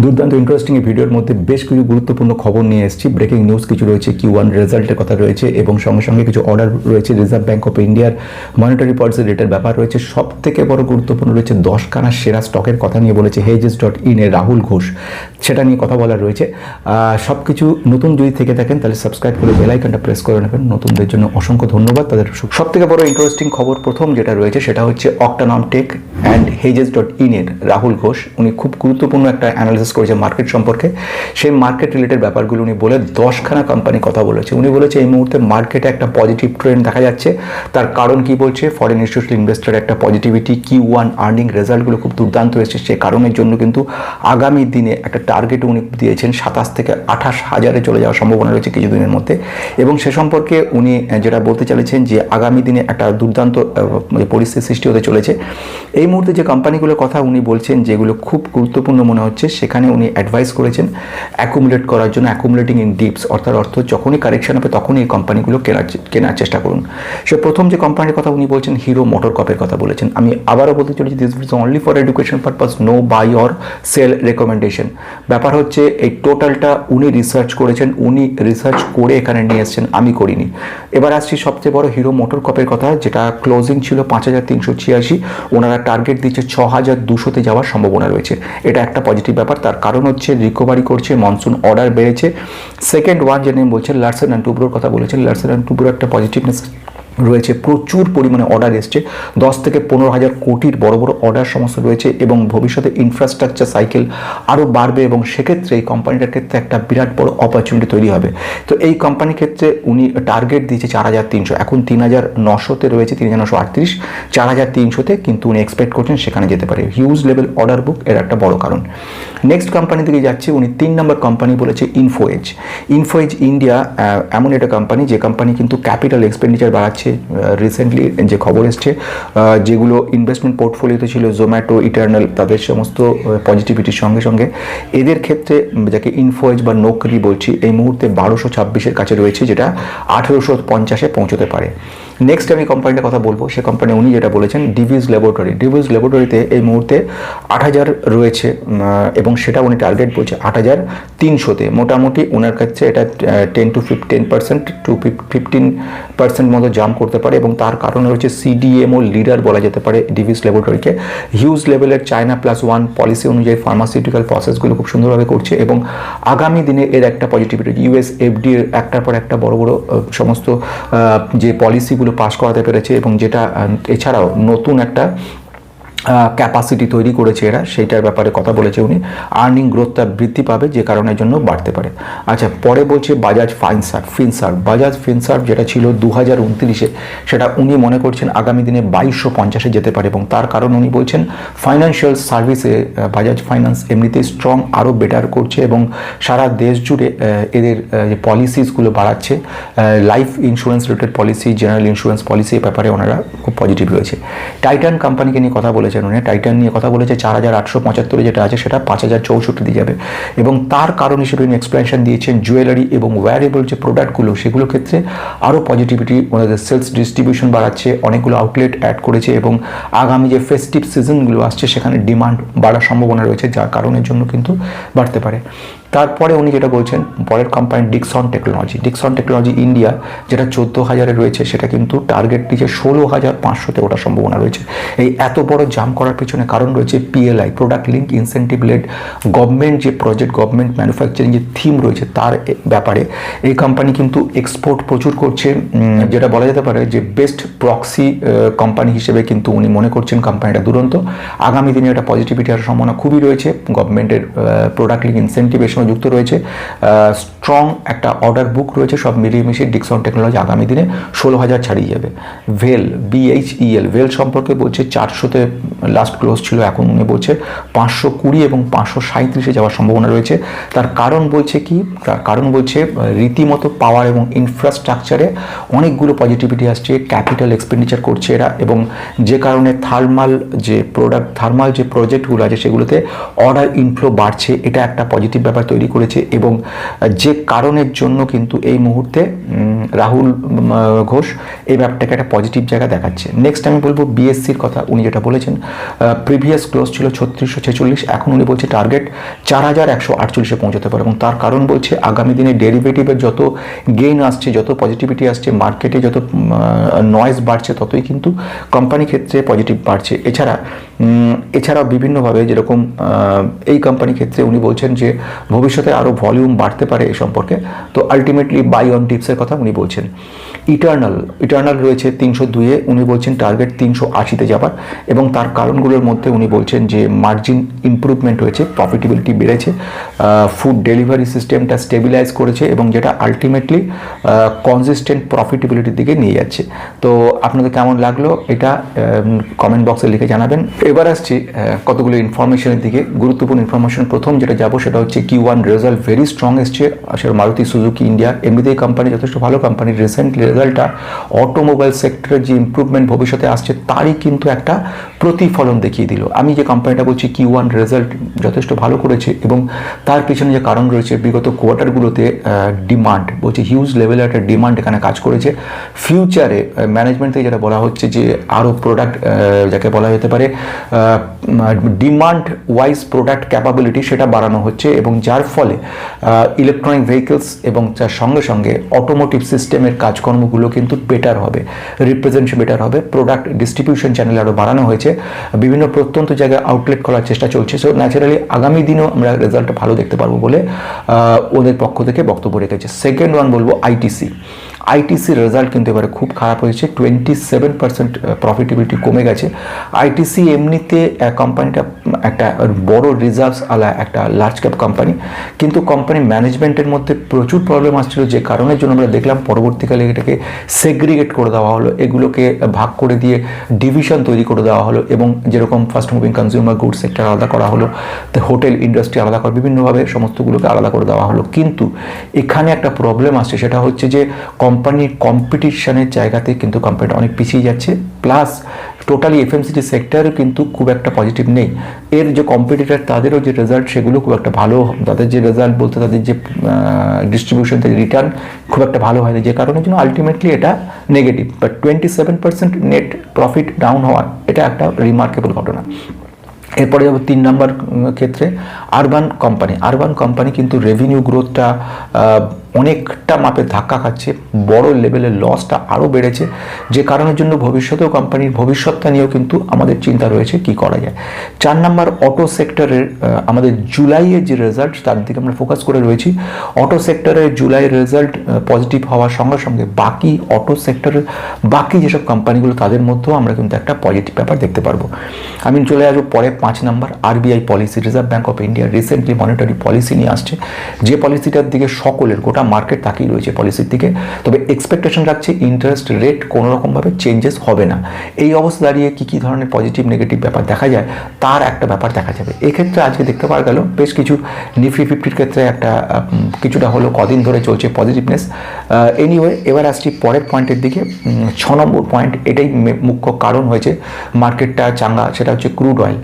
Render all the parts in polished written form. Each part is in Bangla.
দুর্দান্ত ইন্টারেস্টিং এই ভিডিওর মধ্যে বেশ কিছু গুরুত্বপূর্ণ খবর নিয়ে এসেছি। ব্রেকিং নিউজ কিছু রয়েছে, Q1 রেজাল্টের কথা রয়েছে এবং সঙ্গে সঙ্গে কিছু অর্ডার রয়েছে। রিজার্ভ ব্যাঙ্ক অফ ইন্ডিয়ার মনিটারি পলিসি রেটের ব্যাপার রয়েছে। সব থেকে বড় গুরুত্বপূর্ণ রয়েছে 10খানা সেরা স্টকের কথা নিয়ে বলেছে hedges.in এর রাহুল ঘোষ, সেটা নিয়ে কথা বলার রয়েছে। সব কিছু নতুন যদি থেকে থাকেন তাহলে সাবস্ক্রাইব করে বেল আইকনটা প্রেস করে নেবেন। নতুনদের জন্য অসংখ্য ধন্যবাদ। তাদের সব থেকে বড় ইন্টারেস্টিং খবর প্রথম যেটা রয়েছে সেটা হচ্ছে অক্টানম টেক অ্যান্ড hedges.in এর রাহুল ঘোষ। উনি খুব গুরুত্বপূর্ণ একটা অ্যানালিসিস করেছে মার্কেট সম্পর্কে। সেই মার্কেট রিলেটেড ব্যাপারগুলো উনি বলে 10খানা কোম্পানি কথা বলেছে। উনি বলেছে এই মুহূর্তে মার্কেটে একটা পজিটিভ ট্রেন্ড দেখা যাচ্ছে। তার কারণ কি বলছে, ফরেন ইনস্টিটিউশনাল ইনভেস্টর একটা পজিটিভিটি, Q1 আর্নিং রেজাল্টগুলো খুব দুর্দান্ত এসেছে। সে কারণের জন্য কিন্তু আগামী দিনে একটা টার্গেট উনি দিয়েছেন 27 থেকে 28,000-এ চলে যাওয়ার সম্ভাবনা রয়েছে কিছুদিনের মধ্যে। এবং সে সম্পর্কে উনি যেটা বলতে চাইছেন যে আগামী দিনে একটা দুর্দান্ত পরিস্থিতি সৃষ্টি হতে চলেছে। এই মুহূর্তে যে কোম্পানিগুলোর কথা উনি বলছেন যেগুলো খুব গুরুত্বপূর্ণ মনে হচ্ছে, সেখানে উনি অ্যাডভাইস করেছেন অ্যাকুমুলেট করার জন্য, অ্যাকুমুলেটিং ইন ডিপস, অর্থ যখনই কারেকশন হবে তখনই এই কোম্পানিগুলো কেনার চেষ্টা করুন। সে প্রথম যে কোম্পানির কথা উনি বলছেন হিরো মোটরকপের কথা বলেছেন। আমি আবারও বলতে চলেছি, this is only for education purpose, no buy or sell recommendation. ব্যাপার হচ্ছে এই টোটালটা উনি রিসার্চ করেছেন, উনি রিসার্চ করে এখানে নিয়ে এসেছেন, আমি করিনি। এবার আসছি সবচেয়ে বড় হিরো মোটরকপের কথা, যেটা ক্লোজিং ছিল 5,386, ওনারা টার্গেট দিচ্ছে 6,200-তে যাওয়ার সম্ভাবনা রয়েছে। এটা একটা পজিটিভ ব্যাপার। তার কারণ হচ্ছে রিকভারি করছে, মনসুন অর্ডার বেড়েছে। সেকেন্ড ওয়ান যে নেম বলছেন লার্সেন অ্যান্ড টুব্রোর কথা বলেছেন। লার্সেন অ্যান্ড টুব্রো একটা পজিটিভনেস রয়েছে, প্রচুর পরিমাণে অর্ডার এসছে, 10 থেকে 15,000 কোটির বড় বড় অর্ডার সমস্ত রয়েছে এবং ভবিষ্যতে ইনফ্রাস্ট্রাকচার সাইকেল আরও বাড়বে এবং সেক্ষেত্রে এই কোম্পানিটার ক্ষেত্রে একটা বিরাট বড় অপরচুনিটি তৈরি হবে। তো এই কোম্পানির ক্ষেত্রে উনি টার্গেট দিয়েছে 4,300, এখন 3,900-তে রয়েছে, 3,938, 4,300-তে কিন্তু উনি এক্সপেক্ট করছেন সেখানে যেতে পারে। হিউজ লেভেল অর্ডার বুক এর একটা বড় কারণ। নেক্সট কোম্পানি থেকে যাচ্ছে, উনি 3 নম্বর কোম্পানি বলেছে ইনফোএজ। ইনফোএজ ইন্ডিয়া এমন একটা কোম্পানি যে কোম্পানি কিন্তু ক্যাপিটাল এক্সপেন্ডিচার বাড়াচ্ছে। রিসেন্টলি যে খবর এসছে, যেগুলো ইনভেস্টমেন্ট পোর্টফোলিওতে ছিল জোম্যাটো, ইটার্নাল, তাদের সমস্ত পজিটিভিটির সঙ্গে সঙ্গে এদের ক্ষেত্রে যাকে ইনফোএজ বা নকরি বলছি, এই মুহূর্তে 1226-এর কাছে রয়েছে, যেটা 1850-এ পৌঁছতে পারে। নেক্সট আমি কোম্পানিটার কথা বলবো, সে কোম্পানি উনি যেটা বলেছেন ডিভিস ল্যাবরেটরি। ডিভিস ল্যাবরেটরিতে এই মুহূর্তে 8,000 রয়েছে এবং সেটা উনি টার্গেট বলছে 8,300-তে। মোটামুটি ওনার কাছে এটা 10% to 15% মতো জাম্প করতে পারে এবং তার কারণে হচ্ছে CDMO লিডার বলা যেতে পারে ডিভিস ল্যাবরেটরিকে। হিউজ লেভেলের চায়না +1 পলিসি অনুযায়ী ফার্মাসিউটিক্যাল প্রসেসগুলো খুব সুন্দরভাবে করছে এবং আগামী দিনে এর একটা পজিটিভিটি, US FDA একটার পর একটা বড় বড় সমস্ত যে পলিসিগুলো পাস করাতে পেরেছে এবং যেটা এছাড়াও নতুন একটা ক্যাপাসিটি তৈরি করেছে এরা, সেইটার ব্যাপারে কথা বলেছে উনি। আর্নিং গ্রোথটা বৃদ্ধি পাবে, যে কারণের জন্য বাড়তে পারে। আচ্ছা, পরে বলছে বাজাজ ফিনসার্ভ। বাজাজ ফিনসার্ভ যেটা ছিল 2029-এ, সেটা উনি মনে করছেন আগামী দিনে 2250-এ যেতে পারে এবং তার কারণ উনি বলছেন ফাইন্যান্সিয়াল সার্ভিসে বাজাজ ফাইন্যান্স এমনিতেই স্ট্রং, আরও বেটার করছে এবং সারা দেশ জুড়ে এদের যে পলিসিসগুলো বাড়াচ্ছে, life insurance related policy, general insurance policy, এই ব্যাপারে ওনারা খুব পজিটিভ রয়েছে। টাইটান কোম্পানিকে নিয়ে কথা বলেছেন উনি। টাইটান নিয়ে কথা বলেছে 4,875-এ যেটা আছে সেটা 5,064 দিয়ে যাবে এবং তার কারণ হিসেবে উনি এক্সপ্লেনেশন দিয়েছেন জুয়েলারি এবং ওয়্যারেবল যে প্রোডাক্টগুলো সেগুলোর ক্ষেত্রে আরও পজিটিভিটি, ওনাদের সেলস ডিস্ট্রিবিউশন বাড়াচ্ছে, অনেকগুলো আউটলেট অ্যাড করেছে এবং আগামী যে ফেস্টিভ সিজনগুলো আসছে সেখানে ডিমান্ড বাড়ার সম্ভাবনা রয়েছে, যার কারণের জন্য কিন্তু বাড়তে পারে। তারপরে উনি যেটা বলছেন, পরের কোম্পানি ডিক্সন টেকনোলজি ইন্ডিয়া, যেটা 14,000-এ রয়েছে, সেটা কিন্তু টার্গেট দিচ্ছে 16,500-তে ওঠার সম্ভাবনা রয়েছে। এই এত বড় জাম্প করার পিছনে কারণ রয়েছে PLI, product link incentive led government যে প্রজেক্ট, গভর্নমেন্ট ম্যানুফ্যাকচারিং যে থিম রয়েছে তার ব্যাপারে এই কোম্পানি কিন্তু এক্সপোর্ট প্রচুর করছে, যেটা বলা যেতে পারে যে বেস্ট প্রক্সি কোম্পানি হিসেবে কিন্তু উনি মনে করছেন কোম্পানিটা দুরন্ত। আগামী দিনে একটা পজিটিভিটি আসার সম্ভাবনা খুবই রয়েছে। গভর্নমেন্টের প্রোডাক্ট লিঙ্ক ইনসেন্টিভ যুক্ত রয়েছে, স্ট্রং একটা অর্ডার বুক রয়েছে, সব মিলিয়ে মিশিয়ে ডিক্সন টেকনোলজি আগামী দিনে 16,000 ছাড়িয়ে যাবে। BHEL ভেল সম্পর্কে বলছে 400-তে লাস্ট ক্লোজ ছিল, এখন উনি বলছে 520 এবং 537-এ যাওয়ার সম্ভাবনা রয়েছে। তার কারণ বলছে কি, তার কারণ বলছে রীতিমতো পাওয়ার এবং ইনফ্রাস্ট্রাকচারে অনেকগুলো পজিটিভিটি আসছে, ক্যাপিটাল এক্সপেন্ডিচার করছে এরা এবং যে কারণে থার্মাল যে প্রজেক্টগুলো আছে সেগুলোতে অর্ডার ইনফ্লো বাড়ছে, এটা একটা পজিটিভ ব্যাপার তৈরি করেছে এবং যে কারণের জন্য কিন্তু এই মুহূর্তে রাহুল ঘোষ এই ব্যাপারটাকে একটা পজিটিভ জায়গা দেখাচ্ছে। নেক্সট আমি বলবো বিএসসির কথা। উনি যেটা বলেছেন, প্রিভিয়াস ক্লোজ ছিল 3646, এখন উনি বলছে টার্গেট 4148-এ পৌঁছতে পারে এবং তার কারণ বলছে আগামী দিনে ডেরিভেটিভের যত গেইন আসছে, যত পজিটিভিটি আসছে, মার্কেটে যত নয়েজ বাড়ছে, ততই কিন্তু কোম্পানি ক্ষেত্রে পজিটিভ বাড়ছে। এছাড়াও বিভিন্নভাবে যেরকম এই কোম্পানি ক্ষেত্রে উনি বলছেন যে ভবিষ্যতে আরও ভলিউম বাড়তে পারে এই সম্পর্কে। তো আলটিমেটলি বাই অন টিপসের কথা উনি বলছেন। ইটার্নাল রয়েছে 302-এ, উনি বলছেন টার্গেট 380-তে যাবার এবং তার কারণগুলোর মধ্যে উনি বলছেন যে মার্জিন ইমপ্রুভমেন্ট হয়েছে, প্রফিটেবিলিটি বেড়েছে, ফুড ডেলিভারি সিস্টেমটা স্টেবিলাইজ করেছে এবং যেটা আলটিমেটলি কনসিস্টেন্ট প্রফিটেবিলিটির দিকে নিয়ে যাচ্ছে। তো আপনাদের কেমন লাগলো এটা কমেন্ট বক্সে লিখে জানাবেন। এবার আসছি কতগুলো ইনফরমেশনের দিকে। গুরুত্বপূর্ণ ইনফরমেশন প্রথম যেটা যাবো সেটা হচ্ছে Q1 রেজাল্ট ভেরি স্ট্রং এসছে। আসলে মারুতি সুজুকি ইন্ডিয়া এমনিতেই কোম্পানি যথেষ্ট ভালো কোম্পানি, রিসেন্ট রেজাল্টটা অটোমোবাইল সেক্টরের যে ইমপ্রুভমেন্ট ভবিষ্যতে আসছে তারই কিন্তু একটা প্রতিফলন দেখিয়ে দিল। আমি যে কোম্পানিটা বলছি Q1 রেজাল্ট যথেষ্ট ভালো করেছে এবং তার পিছনে যে কারণ রয়েছে বিগত কোয়ার্টারগুলোতে ডিমান্ড, বলছি হিউজ লেভেলের একটা ডিমান্ড এখানে কাজ করেছে। ফিউচারে ম্যানেজমেন্ট থেকে যেটা বলা হচ্ছে যে আরও প্রোডাক্ট যাকে বলা যেতে পারে ডিমান্ড ওয়াইজ প্রোডাক্ট ক্যাপাবিলিটি সেটা বাড়ানো হচ্ছে এবং যার ফলে ইলেকট্রনিক ভেহিকলস এবং তার সঙ্গে সঙ্গে অটোমোটিভ সিস্টেমের কাজকর্মগুলো কিন্তু বেটার হবে, রিপ্রেজেন্টেশন বেটার হবে। প্রোডাক্ট ডিস্ট্রিবিউশন চ্যানেল আরও বাড়ানো হয়েছে, বিভিন্ন প্রত্যন্ত জায়গায় আউটলেট করার চেষ্টা চলছে। সো ন্যাচারালি আগামী দিনেও আমরা রেজাল্টটা ভালো দেখতে পারবো বলে ওদের পক্ষ থেকে বক্তব্য রেখেছে। সেকেন্ড ওয়ান বলবো আইটিসি রেজাল্ট কিন্তু এবারে খুব খারাপ হয়েছে, 27% প্রফিটেবিলিটি কমে গেছে। আইটিসি এমনিতে কোম্পানিটা একটা বড় রিজার্ভস আলা একটা লার্জ ক্যাপ কোম্পানি, কিন্তু কোম্পানি ম্যানেজমেন্টের মধ্যে প্রচুর প্রবলেম আসছিল, যে কারণের জন্য আমরা দেখলাম পরবর্তীকালে এটাকে সেগ্রিগেট করে দেওয়া হলো, এগুলোকে ভাগ করে দিয়ে ডিভিশন তৈরি করে দেওয়া হলো এবং যেরকম fast moving consumer goods sector আলাদা করা হলো, হোটেল ইন্ডাস্ট্রি আলাদা করা, বিভিন্নভাবে সমস্তগুলোকে আলাদা করে দেওয়া হলো। কিন্তু এখানে একটা প্রবলেম আসছে, সেটা হচ্ছে যে কোম্পানির কম্পিটিশনের জায়গাতে কিন্তু কোম্পানিটা অনেক পিছিয়ে যাচ্ছে, প্লাস টোটালি এফএমসিজি সেক্টরও কিন্তু খুব একটা পজিটিভ নেই। এর যে কম্পিটিটর তাদেরও যে রেজাল্ট সেগুলো খুব একটা ভালো, তাদের যে রেজাল্ট বলতে তাদের যে ডিস্ট্রিবিউশন থেকে রিটার্ন খুব একটা ভালো হয়নি, যে কারণের জন্য আলটিমেটলি এটা negative. But 27% net profit down হওয়া এটা একটা রিমার্কেবল ঘটনা। এরপরে যাবো 3 নম্বর ক্ষেত্রে, আরবান কোম্পানি কিন্তু রেভিনিউ গ্রোথটা অনেকটা মাপে ধাক্কা খাচ্ছে, বড় লেভেলের লসটা আরও বেড়েছে, যে কারণের জন্য ভবিষ্যতেও কোম্পানির ভবিষ্যৎটা নিয়েও কিন্তু আমাদের চিন্তা রয়েছে কি করা যায়। 4 নম্বর অটো সেক্টরের আমাদের জুলাইয়ের যে রেজাল্ট তার দিকে আমরা ফোকাস করে রয়েছি। অটো সেক্টরের জুলাইয়ের রেজাল্ট পজিটিভ হওয়ার সঙ্গে সঙ্গে বাকি অটো সেক্টরের বাকি যেসব কোম্পানিগুলো তাদের মধ্যেও আমরা কিন্তু একটা পজিটিভ ব্যাপার দেখতে পারবো। আমি চলে আসবো পরে 5 নম্বর RBI policy. Reserve Bank of India recently monetary policy নিয়ে আসছে, যে পলিসিটার দিকে সকলের গোটা মার্কেট তাকিয়ে রয়েছে পলিসির দিকে। তবে এক্সপেকটেশন রাখছে ইন্টারেস্ট রেট কোনো রকমভাবে চেঞ্জেস হবে না। এই অবস্থা দাঁড়িয়ে কী ধরনের পজিটিভ নেগেটিভ ব্যাপার দেখা যায় তার একটা ব্যাপার দেখা যাবে। এক্ষেত্রে আজকে দেখতে পাওয়া গেল বেশ কিছু নিফটি 50-র ক্ষেত্রে একটা কিছুটা হলো কদিন ধরে চলছে পজিটিভনেস। এনিওয়ে এবার আসছি পরের পয়েন্টের দিকে। 6 নম্বর পয়েন্ট, এটাই মুখ্য কারণ হয়েছে মার্কেটটা চাঙ্গা, সেটা হচ্ছে ক্রুড অয়েল।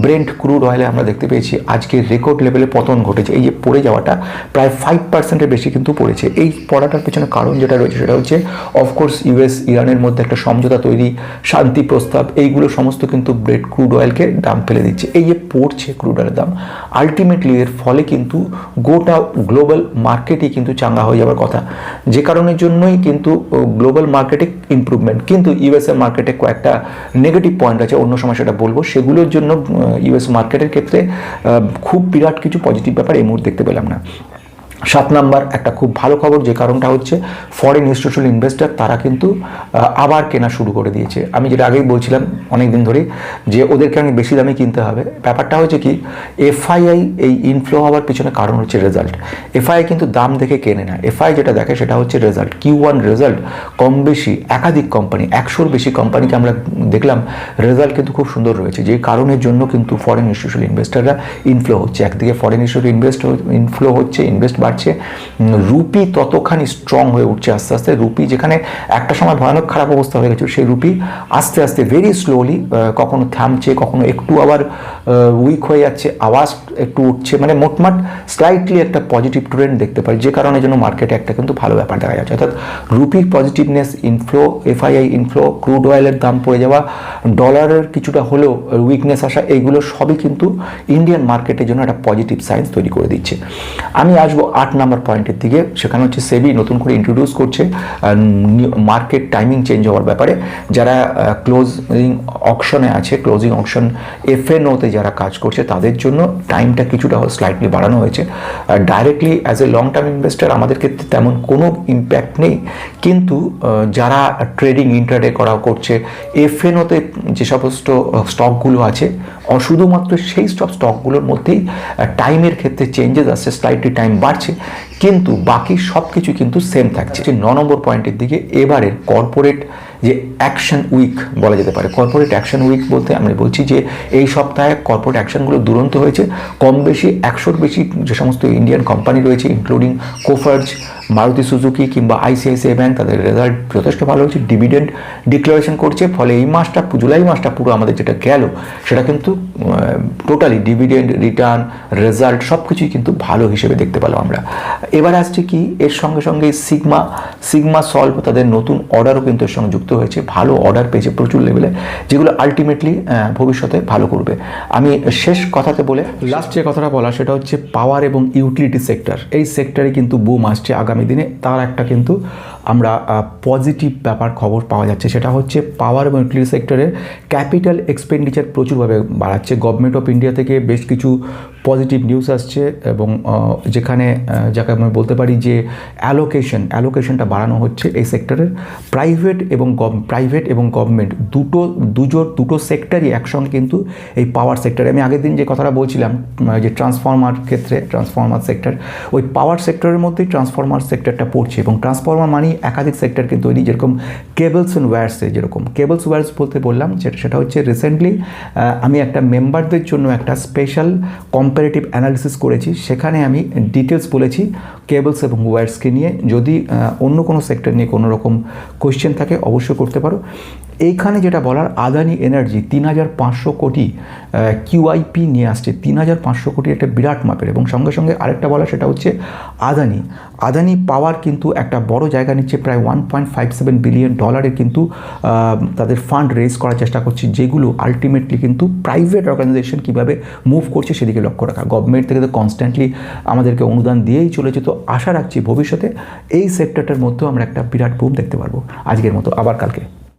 ব্রেন্ট ক্রুড অয়েলে আমরা দেখতে পেয়েছি আজকে রেকর্ড লেভেলে পতন ঘটেছে। এই যে পড়ে যাওয়াটা প্রায় 5%-এর বেশি কিন্তু পড়েছে। এই পড়াটার পেছনে কারণ যেটা রয়েছে সেটা হচ্ছে অফকোর্স ইউএস ইরানের মধ্যে একটা সমঝোতা তৈরি, শান্তি প্রস্তাব, এইগুলো সমস্ত কিন্তু ব্রেন্ট ক্রুড অয়েলকে দাম ফেলে দিচ্ছে। এই যে পড়ছে ক্রুড অয়েলের দাম, আলটিমেটলি এর ফলে কিন্তু গোটা গ্লোবাল মার্কেটই কিন্তু চাঙ্গা হয়ে যাওয়ার কথা, যে কারণের জন্যই কিন্তু গ্লোবাল মার্কেটে ইমপ্রুভমেন্ট। কিন্তু ইউএসএ মার্কেটে কয়েকটা নেগেটিভ পয়েন্ট আছে, অন্য সময় সেটা বলবো। সেগুলোর জন্য ইউএস মার্কেটের ক্ষেত্রে খুব বিরাট কিছু পজিটিভ ব্যাপার এই মুহূর্তে দেখতে পেলাম না। 7 নম্বর একটা খুব ভালো খবর, যে কারণটা হচ্ছে ফরেন ইনস্টিটিউশনাল ইনভেস্টর তারা কিন্তু আবার কেনা শুরু করে দিয়েছে। আমি যেটা আগেই বলছিলাম অনেক দিন ধরেই যে ওদেরকে অনেক বেশি দামে কিনতে হবে। ব্যাপারটা হচ্ছে কি, এফআইআই এই ইনফ্লো হওয়ার পিছনে কারণ হচ্ছে রেজাল্ট। এফআইআই কিন্তু দাম দেখে কেনে না, এফআই যেটা দেখে সেটা হচ্ছে রেজাল্ট। Q1 রেজাল্ট কম বেশি একাধিক কোম্পানি, 100-র বেশি কোম্পানিকে আমরা দেখলাম রেজাল্ট কিন্তু খুব সুন্দর রয়েছে, যে কারণের জন্য কিন্তু ফরেন ইনস্টিটিউশনাল ইনভেস্টররা ইনফ্লো হচ্ছে। একদিকে ফরেন ইনস্টিটিউশনাল ইনফ্লো হচ্ছে, ইনভেস্ট বাড়ছে, রুপি ততখানি স্ট্রং হয়ে উঠছে আস্তে আস্তে। রুপি যেখানে একটা সময় ভয়ানক খারাপ অবস্থা হয়ে গেছে, সেই রুপি আস্তে আস্তে ভেরি স্লোলি কখনো থামছে, কখনো একটু আবার উইক হয়ে যাচ্ছে, আবার একটু উঠছে, মানে মোটমাট স্লাইটলি একটা পজিটিভ ট্রেন্ড দেখতে পারি, যে কারণে জন্য মার্কেটে একটা কিন্তু ভালো ব্যাপার দেখা যাচ্ছে। অর্থাৎ রুপির positiveness, inflow, FII inflow, crude অয়েলের দাম পড়ে যাওয়া, ডলারের কিছুটা হলেও উইকনেস আসা, এইগুলো সবই কিন্তু ইন্ডিয়ান মার্কেটের জন্য একটা পজিটিভ সাইন্স তৈরি করে দিচ্ছে। আমি আসবো 8 নম্বর পয়েন্টের দিকে, সেখানে হচ্ছে সেবি নতুন করে ইন্ট্রোডিউস করছে মার্কেট টাইমিং চেঞ্জ হওয়ার ব্যাপারে। যারা ক্লোজিং অকশনে আছে, ক্লোজিং অকশন এফএনওতে যারা কাজ করছে, তাদের জন্য টাইমটা কিছুটা স্লাইটলি বাড়ানো হয়েছে। Directly as a long term investor আমাদের ক্ষেত্রে তেমন কোনো ইম্প্যাক্ট নেই, কিন্তু যারা ট্রেডিং ইন্ট্রাডে করছে, এফএনওতে যে সমস্ত স্টকগুলো আছে, শুধুমাত্র সেই সব স্টকগুলোর মধ্যেই টাইমের ক্ষেত্রে চেঞ্জেস আসছে, স্লাইটলি টাইম বাড়ছে, কিন্তু বাকি সব কিছু কিন্তু সেম থাকছে। 9 নম্বর পয়েন্টের দিকে এবারের কর্পোরেট যে অ্যাকশন উইক বলা যেতে পারে, কর্পোরেট অ্যাকশন উইক বলতে আমরা বলছি যে এই সপ্তাহে কর্পোরেট অ্যাকশনগুলো দুরন্ত হয়েছে। কম বেশি 100-র বেশি যে সমস্ত ইন্ডিয়ান কোম্পানি রয়েছে, ইনক্লুডিং কোফার্জ, মারুতি সুজুকি কিংবা আইসিআইসিআই ব্যাংক, তাদের রেজাল্ট যথেষ্ট ভালো হয়েছে, ডিভিডেন্ড ডিক্লারেশন করছে। ফলে এই মাসটা, জুলাই মাসটা পুরো আমাদের যেটা গেল, সেটা কিন্তু টোটালি ডিভিডেন্ড, রিটার্ন, রেজাল্ট সব কিছুই কিন্তু ভালো হিসেবে দেখতে পেলাম আমরা। এবার আসছে কি, এর সঙ্গে সঙ্গে সিগমা সলভ তাদের নতুন অর্ডারও কিন্তু এর সঙ্গে যুক্ত হয়েছে, ভালো অর্ডার পেয়েছে প্রচুর লেভেলে, যেগুলো আলটিমেটলি ভবিষ্যতে ভালো করবে। আমি শেষ কথাতে বলে লাস্ট যে কথাটা বলা, সেটা হচ্ছে পাওয়ার এবং ইউটিলিটি সেক্টর। এই সেক্টরে কিন্তু বুম আসছে আগামী দিনে, তার একটা কিন্তু আমরা পজিটিভ ব্যাপার খবর পাওয়া যাচ্ছে। সেটা হচ্ছে পাওয়ার এবং ইউটিলিটি সেক্টরে ক্যাপিটাল এক্সপেন্ডিচার প্রচুরভাবে বাড়াচ্ছে। গভর্নমেন্ট অফ ইন্ডিয়া থেকে বেশ কিছু পজিটিভ নিউজ আসছে, এবং যেখানে যাকে আমি বলতে পারি যে অ্যালোকেশনটা বাড়ানো হচ্ছে এই সেক্টরের। প্রাইভেট এবং গভর্নমেন্ট দুটো সেক্টরই একসঙ্গে কিন্তু এই পাওয়ার সেক্টরে, আমি আগের দিন যে কথাটা বলছিলাম যে ট্রান্সফরমার ক্ষেত্রে, ট্রান্সফরমার সেক্টর, ওই পাওয়ার সেক্টরের মধ্যেই ট্রান্সফরমার সেক্টরটা পড়ছে। এবং ট্রান্সফরমার মানে একাধিক সেক্টরকে তৈরি, যেরকম কেবলস অ্যান্ড ওয়্যারসে, যেরকম কেবলস ওয়্যারস বলতে বললাম, সেটা হচ্ছে রিসেন্টলি আমি একটা মেম্বারদের জন্য একটা স্পেশাল কম্পারেটিভ অ্যানালিসিস করেছি, সেখানে আমি ডিটেলস বলেছি কেবলস এবং ওয়্যারসকে নিয়ে। যদি অন্য কোনো সেক্টর নিয়ে কোনো রকম কোয়েশ্চেন থাকে অবশ্যই করতে পারো। এইখানে যেটা বলার, আদানি এনার্জি 3500 কোটি কিউআইপি নিয়ে আসছে। 3500 কোটি একটা বিরাট মাপের। এবং সঙ্গে সঙ্গে আরেকটা বলা, সেটা হচ্ছে আদানি পাওয়ার কিন্তু একটা বড় জায়গা নিচ্ছে, প্রায় $1.57 বিলিয়ন কিন্তু তাদের ফান্ড রেজ করার চেষ্টা করছে, যেগুলো আলটিমেটলি কিন্তু প্রাইভেট অর্গানাইজেশন কীভাবে মুভ করছে সেদিকে লক্ষ্য রাখা। গভর্নমেন্ট থেকে তো কনস্ট্যান্টলি আমাদেরকে অনুদান দিয়েই চলেছে, তো আশা রাখছি ভবিষ্যতে এই সেক্টরটার মধ্যেও আমরা একটা বিরাট বুম দেখতে পারবো। আজকের মতো আবার কালকে।